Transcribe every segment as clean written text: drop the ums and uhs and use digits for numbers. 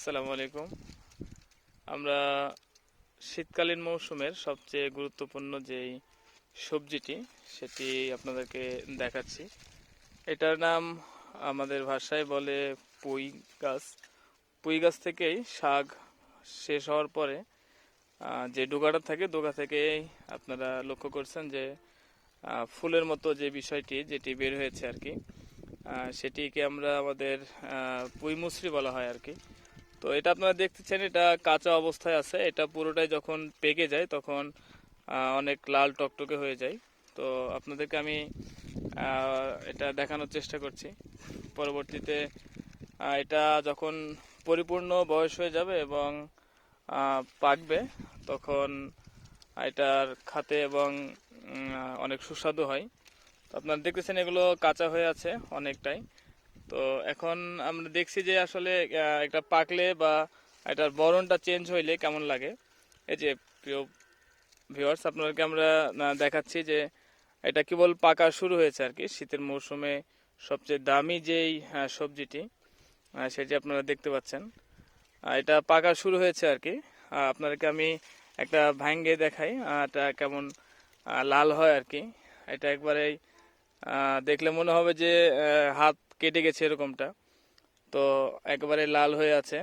আসসালামু আলাইকুম। আমরা শীতকালীন মৌসুমের সবচেয়ে গুরুত্বপূর্ণ যেই সবজিটি সেটি আপনাদেরকে দেখাচ্ছি। এটার নাম আমাদের ভাষায় বলে পুঁই গাছ। পুঁই গাছ থেকেই শাক শেষ হওয়ার পরে যে ডোগাটা থাকে, ডোগা থেকেই আপনারা লক্ষ্য করছেন যে ফুলের মতো যে বিষয়টি যেটি বের হয়েছে আর কি, সেটিকে আমরা আমাদের পুঁই মুচড়ি বলা হয় আর কি। তো এটা আপনারা দেখতেছেন, এটা কাঁচা অবস্থায় আছে। এটা পুরোটাই যখন পেকে যায় তখন অনেক লাল টকটকে হয়ে যায়। তো আপনাদেরকে আমি এটা দেখানোর চেষ্টা করছি। পরবর্তীতে এটা যখন পরিপূর্ণ বয়স হয়ে যাবে এবং পাকবে, তখন এটার খাতে এবং অনেক সুস্বাদু হয়। তো আপনারা দেখতেছেন এগুলো কাঁচা হয়ে আছে অনেকটাই। তো এখন আমরা দেখছি যে আসলে একটা পাকলে বা এটার বরণটা চেঞ্জ হইলে কেমন লাগে। এই যে প্রিয় ভিউয়ার্স, আপনাদেরকে আমরা দেখাচ্ছি যে এটা কেবল পাকা শুরু হয়েছে আর কি। শীতের মৌসুমে সবচেয়ে দামি যেই সবজিটি সেটি আপনারা দেখতে পাচ্ছেন, এটা পাকা শুরু হয়েছে আর কি। আপনাদেরকে আমি একটা ভাঙ্গে দেখাই এটা কেমন লাল হয় আর কি। এটা একবারেই দেখলে মনে হবে যে হাত কেটে গেছে এরকমটা। তো একেবারে লাল হয়ে আছে।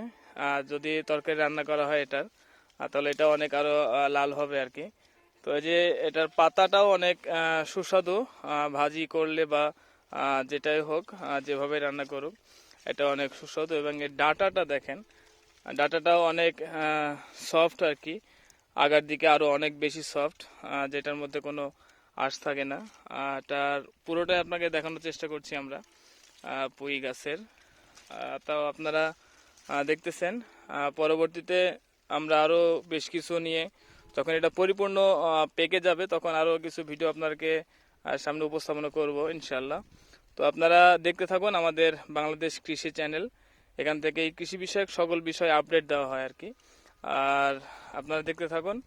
আর যদি তরকারি রান্না করা হয় এটার, তাহলে এটা অনেক আরো লাল হবে আর কি। তো এই যে এটার পাতাটাও অনেক সুস্বাদু। ভাজি করলে বা যেটাই হোক, যেভাবে রান্না করুক, এটা অনেক সুস্বাদু। এবং এর ডাঁটাটা দেখেন, ডাঁটাটাও অনেক সফট আর কি। আগার দিকে আরো অনেক বেশি সফট, যেটার মধ্যে কোনো আঁশ থাকে না। এটার পুরোটাই আপনাকে দেখানোর চেষ্টা করছি আমরা পুঁই গাছের। তাও আপনারা দেখতেছেন। পরবর্তীতে আমরা আরও বেশ কিছু নিয়ে যখন এটা পরিপূর্ণ পেকে যাবে, তখন আরও কিছু ভিডিও আপনাদেরকে সামনে উপস্থাপনা করব ইনশাল্লাহ। তো আপনারা দেখতে থাকুন আমাদের বাংলাদেশ কৃষি চ্যানেল। এখান থেকে এই কৃষি বিষয়ক সকল বিষয় আপডেট দেওয়া হয় আর কি। আর আপনারা দেখতে থাকুন।